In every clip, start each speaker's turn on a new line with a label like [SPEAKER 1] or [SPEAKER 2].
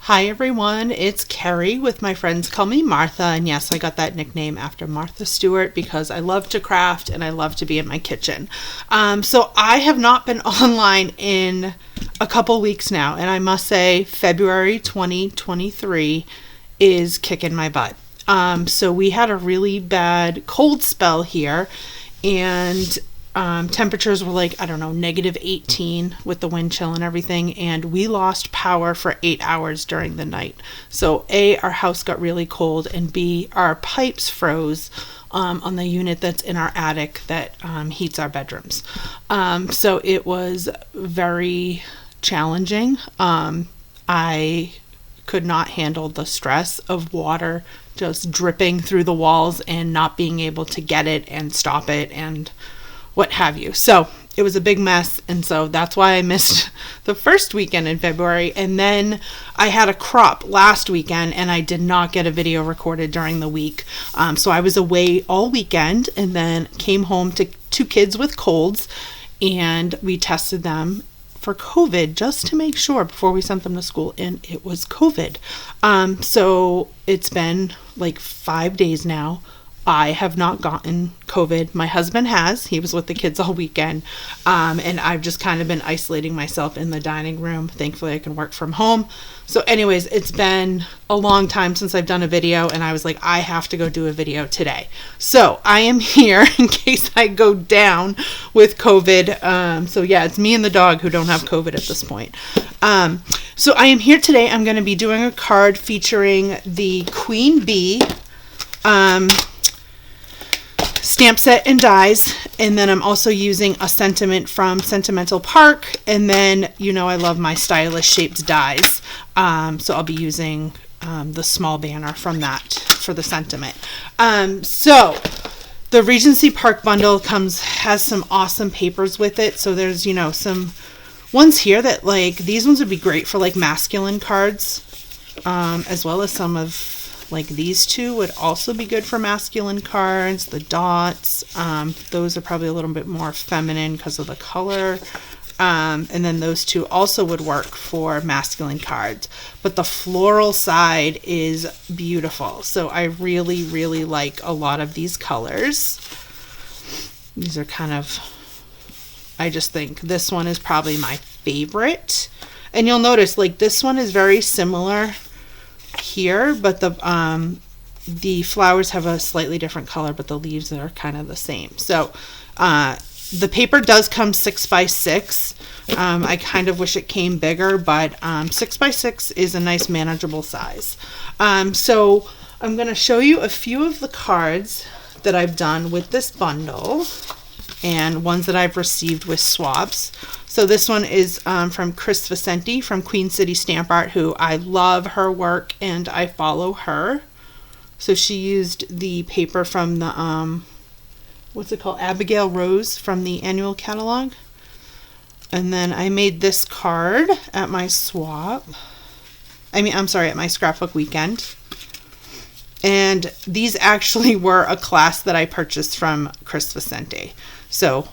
[SPEAKER 1] Hi everyone, it's Carrie with my friends call me Martha, and yes, I got that nickname after Martha Stewart because I love to craft and I love to be in my kitchen. So I have not been online in a couple weeks now, and I must say February 2023 is kicking my butt. So we had a really bad cold spell here, and temperatures were like, I don't know, -18 with the wind chill and everything, and we lost power for 8 hours during the night. So A, our house got really cold, and B, our pipes froze on the unit that's in our attic that heats our bedrooms. So it was very challenging. I could not handle the stress of water just dripping through the walls and not being able to get it and stop it and what have you. So it was a big mess, and so that's why I missed the first weekend in February. And then I had a crop last weekend, and I did not get a video recorded during the week. So I was away all weekend, and then came home to 2 kids with colds, and we tested them for COVID just to make sure before we sent them to school, and it was COVID. So it's been like 5 days now. I have not gotten COVID. My husband has. He was with the kids all weekend. And I've just kind of been isolating myself in the dining room. Thankfully, I can work from home. So anyways, it's been a long time since I've done a video, and I was like, I have to go do a video today. So I am here in case I go down with COVID. So yeah, it's me and the dog who don't have COVID at this point. So I am here today. I'm going to be doing a card featuring the Queen Bee stamp set and dies, and then I'm also using a sentiment from Sentimental Park, and then I love my stylish shaped dies, so I'll be using the small banner from that for the sentiment. So the Regency Park bundle has some awesome papers with it. So there's some ones here that these ones would be great for masculine cards, as well as some of these two would also be good for masculine cards. The dots, those are probably a little bit more feminine because of the color. And then those two also would work for masculine cards. But the floral side is beautiful. So I really, really like a lot of these colors. These are I just think this one is probably my favorite. And you'll notice this one is very similar here, but the flowers have a slightly different color, but the leaves are kind of the same. So the paper does come 6x6. I kind of wish it came bigger, but 6x6 is a nice manageable size. So I'm going to show you a few of the cards that I've done with this bundle and ones that I've received with swaps. So this one is from Chris Vicente from Queen City Stamp Art, who I love her work and I follow her. So she used the paper from the, what's it called? Abigail Rose from the annual catalog. And then I made this card at my at my scrapbook weekend. And these actually were a class that I purchased from Chris Vicente. So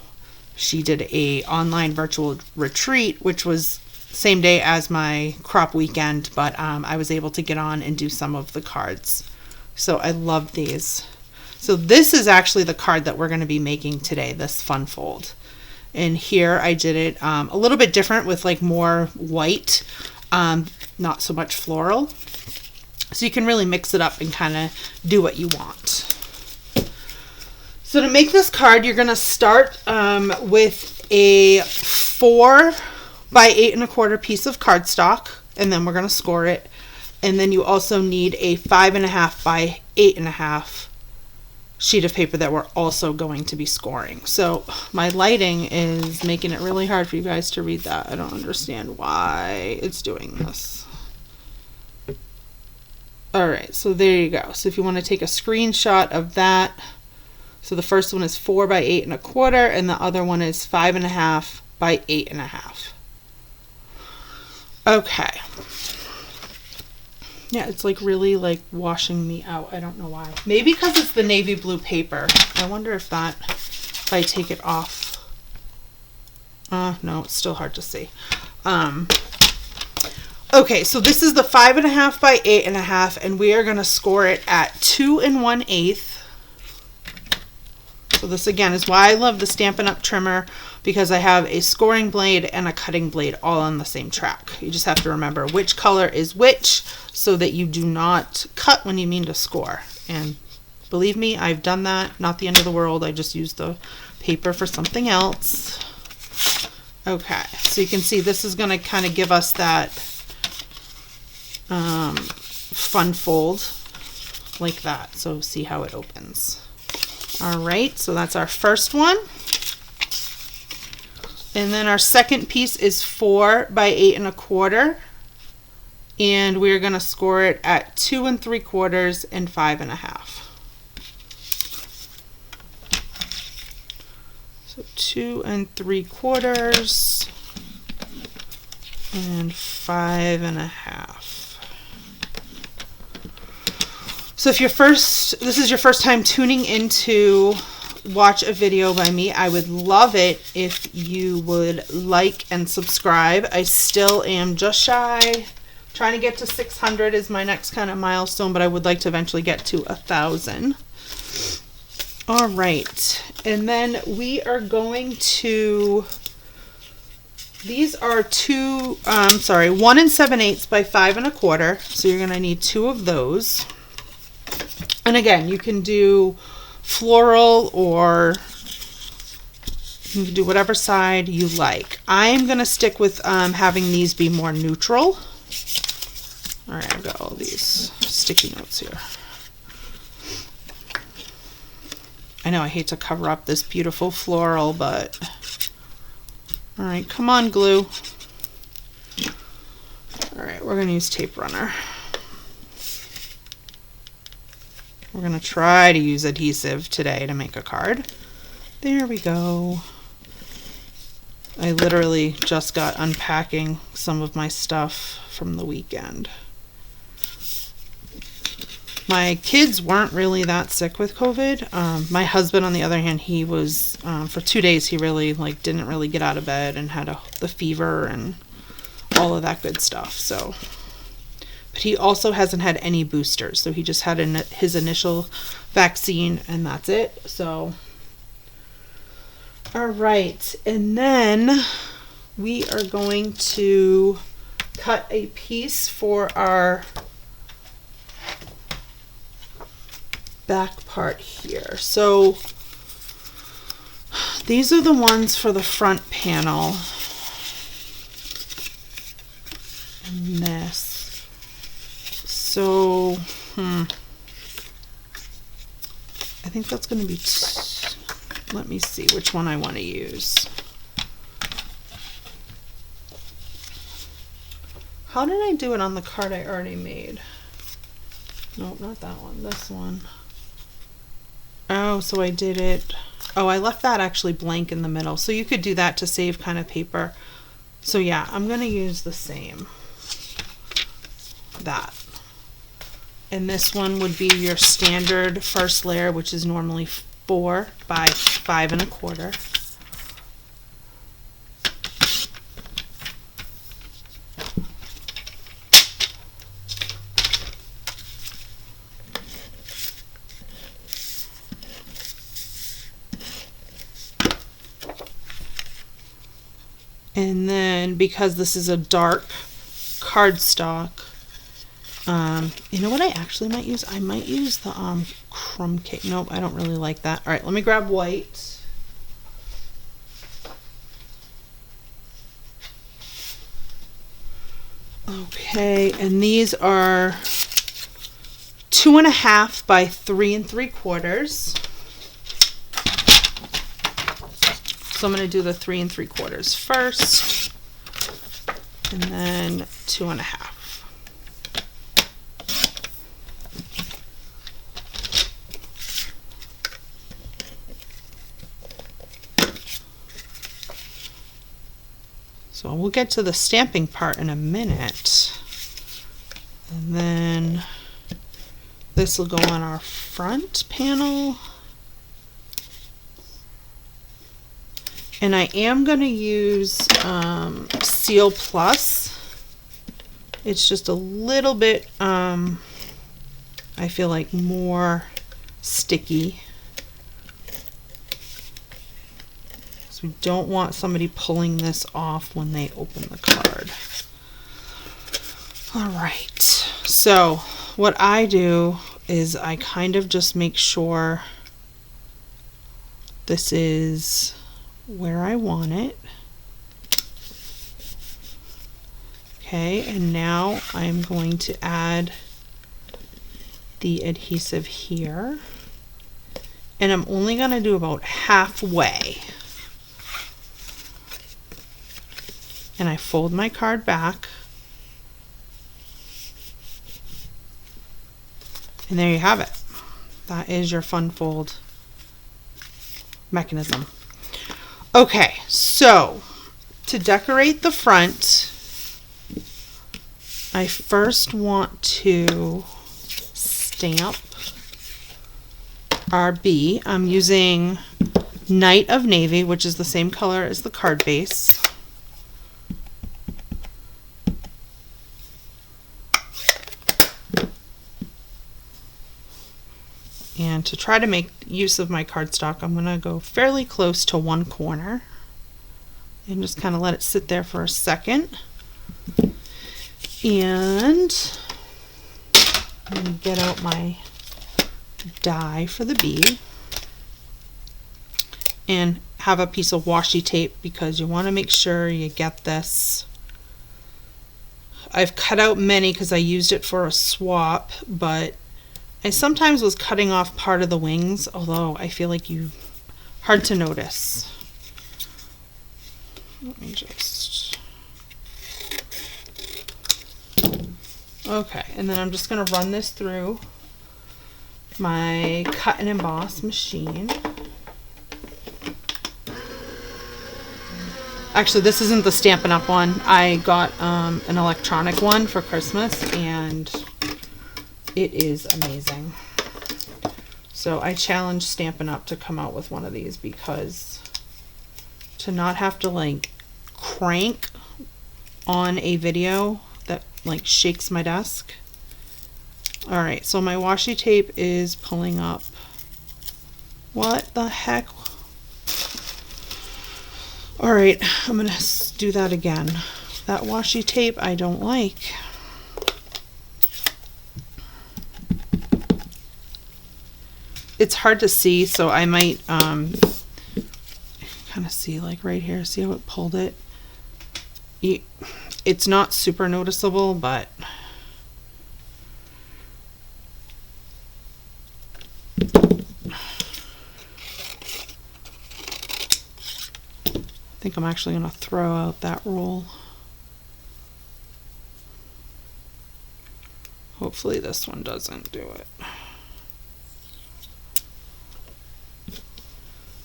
[SPEAKER 1] she did a online virtual retreat, which was same day as my crop weekend, but I was able to get on and do some of the cards. So I love these. So this is actually the card that we're going to be making today, this fun fold. And here I did it a little bit different with more white, not so much floral. So you can really mix it up and kind of do what you want. So to make this card, you're going to start with a 4 by 8 1/4 piece of cardstock, and then we're going to score it. And then you also need a 5.5 by 8 1/2 sheet of paper that we're also going to be scoring. So my lighting is making it really hard for you guys to read that. I don't understand why it's doing this. All right, so there you go. So if you want to take a screenshot of that. So the first one is 4 by 8 1/4, and the other one is 5.5 by 8 1/2. Okay. Yeah, it's really washing me out. I don't know why. Maybe because it's the navy blue paper. I wonder if I take it off. No, it's still hard to see. Okay, so this is the 5.5 by 8.5, and we are going to score it at 2 1/8. So this again is why I love the Stampin' Up! Trimmer, because I have a scoring blade and a cutting blade all on the same track. You just have to remember which color is which so that you do not cut when you mean to score. And believe me, I've done that. Not the end of the world. I just used the paper for something else. Okay, so you can see this is going to kind of give us that fun fold like that. So see how it opens. All right, so that's our first one. And then our second piece is 4 by 8 1/4. And we're going to score it at 2 3/4 and 5.5. So 2 3/4 and 5.5. So if this is your first time tuning in to watch a video by me, I would love it if you would like and subscribe. I still am just shy. Trying to get to 600 is my next kind of milestone, but I would like to eventually get to 1,000. All right, and then we are going to, these are 1 7/8 by 5 1/4. So you're gonna need 2 of those. And again, you can do floral or you can do whatever side you like. I'm going to stick with having these be more neutral. All right, I've got all these sticky notes here. I know I hate to cover up this beautiful floral, but all right, come on, glue. All right, we're going to use tape runner. We're going to try to use adhesive today to make a card. There we go. I literally just got unpacking some of my stuff from the weekend. My kids weren't really that sick with COVID. My husband, on the other hand, he was, for 2 days, he really didn't really get out of bed and had the fever and all of that good stuff. So. But he also hasn't had any boosters, so he just had his initial vaccine, and that's it. So, all right, and then we are going to cut a piece for our back part here. So these are the ones for the front panel, and this. So, I think that's going to be, let me see which one I want to use. How did I do it on the card I already made? Nope, not that one, this one. Oh, so I did it, oh, I left that actually blank in the middle. So you could do that to save kind of paper. So yeah, I'm going to use the same, that. And this one would be your standard first layer, which is normally 4 by 5 1/4. And then because this is a dark cardstock, you know what I actually might use? I might use the crumb cake. Nope, I don't really like that. All right, let me grab white. Okay, and these are 2.5 by 3 3/4. So I'm going to do the 3 3/4 first, and then 2.5. So we'll get to the stamping part in a minute. And then this will go on our front panel. And I am going to use Seal Plus It's just a little bit, I feel like more sticky. So we don't want somebody pulling this off when they open the card. All right, so what I do is I kind of just make sure this is where I want it. Okay, and now I'm going to add the adhesive here. And I'm only going to do about halfway. And I fold my card back. And there you have it. That is your fun fold mechanism. Okay, so to decorate the front, I first want to stamp our B. I'm using Night of Navy, which is the same color as the card base. And to try to make use of my cardstock, I'm going to go fairly close to one corner and just kind of let it sit there for a second. And I'm going to get out my die for the bee and have a piece of washi tape because you want to make sure you get this. I've cut out many because I used it for a swap, but I sometimes was cutting off part of the wings, although I feel like hard to notice. Let me just... Okay, and then I'm just going to run this through my cut and emboss machine. Actually, this isn't the Stampin' Up! One. I got an electronic one for Christmas, and it is amazing. So I challenged Stampin' Up! To come out with one of these, because to not have to like crank on a video that like shakes my desk. Alright, so my washi tape is pulling up. What the heck? Alright, I'm gonna do that again. That washi tape I don't like. It's hard to see, so I might kind of see like right here. See how it pulled it? It's not super noticeable, but I think I'm actually going to throw out that roll. Hopefully this one doesn't do it.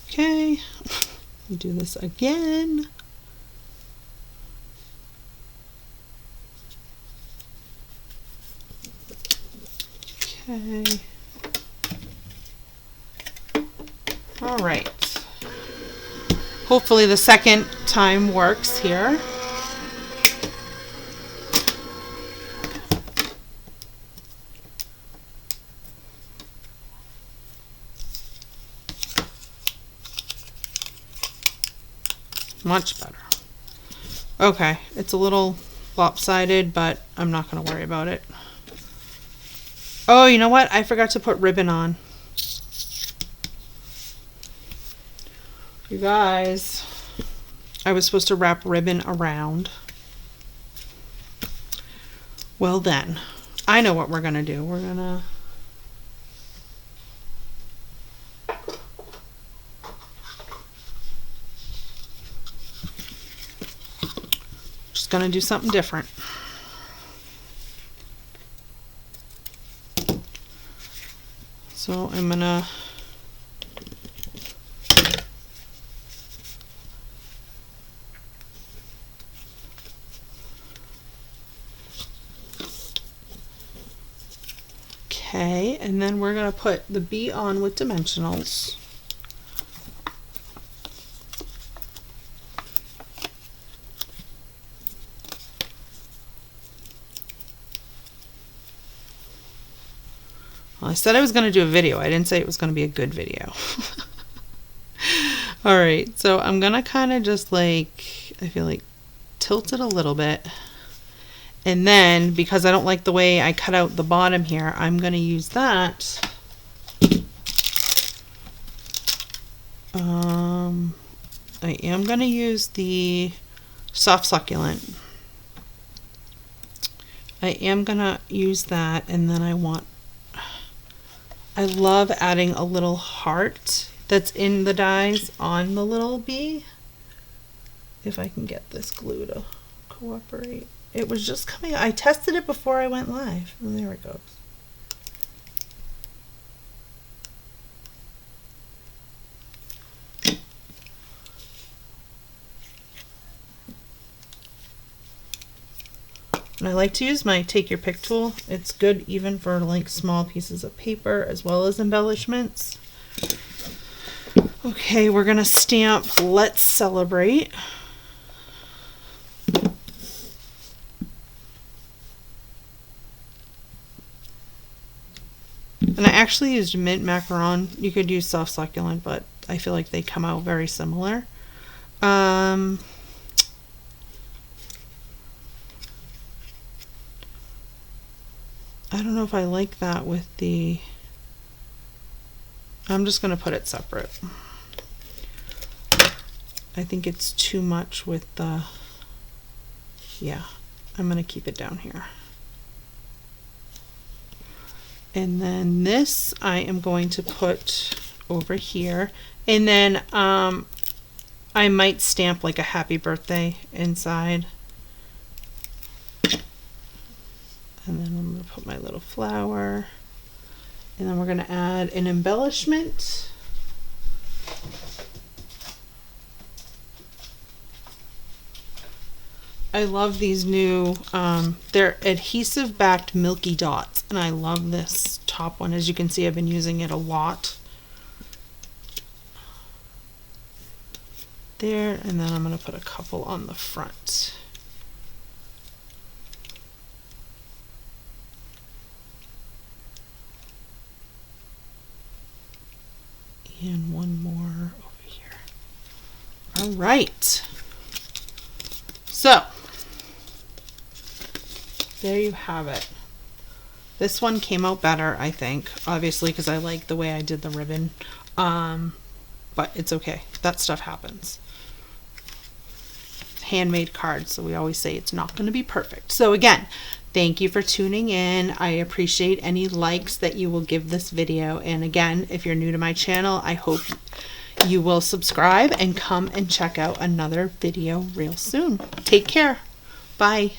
[SPEAKER 1] Okay, do this again. Okay. All right. Hopefully the second time works here. Much better. Okay, it's a little lopsided, but I'm not going to worry about it. Oh, you know what? I forgot to put ribbon on. You guys, I was supposed to wrap ribbon around. Well then, I know what we're going to do. We're going to... Gonna do something different. So I'm gonna okay, and then we're gonna put the bee on with dimensionals. Well, I said I was going to do a video. I didn't say it was going to be a good video. All right, so I'm going to kind of just like, I feel like tilt it a little bit. And then, because I don't like the way I cut out the bottom here, I'm going to use that. I am going to use the soft succulent. I am going to use that, and then I love adding a little heart that's in the dies on the little bee. If I can get this glue to cooperate. It was just coming, I tested it before I went live, and there it goes. And I like to use my Take Your Pick tool. It's good even for like small pieces of paper as well as embellishments. Okay, we're gonna stamp Let's Celebrate. And I actually used mint macaron. You could use soft succulent, but I feel like they come out very similar. I don't know if I like that with the, I'm just going to put it separate. I think it's too much with the, yeah, I'm going to keep it down here. And then this I am going to put over here. And then I might stamp like a happy birthday inside. And then I'm going to put my little flower. And then we're going to add an embellishment. I love these new, they're adhesive backed Milky Dots. And I love this top one. As you can see, I've been using it a lot. There, and then I'm going to put a couple on the front. And one more over here. All right. So, there you have it. This one came out better, I think, obviously, because I like the way I did the ribbon. But it's okay. That stuff happens. Handmade cards, so we always say it's not going to be perfect. So again, thank you for tuning in. I appreciate any likes that you will give this video. And again, if you're new to my channel, I hope you will subscribe and come and check out another video real soon. Take care. Bye.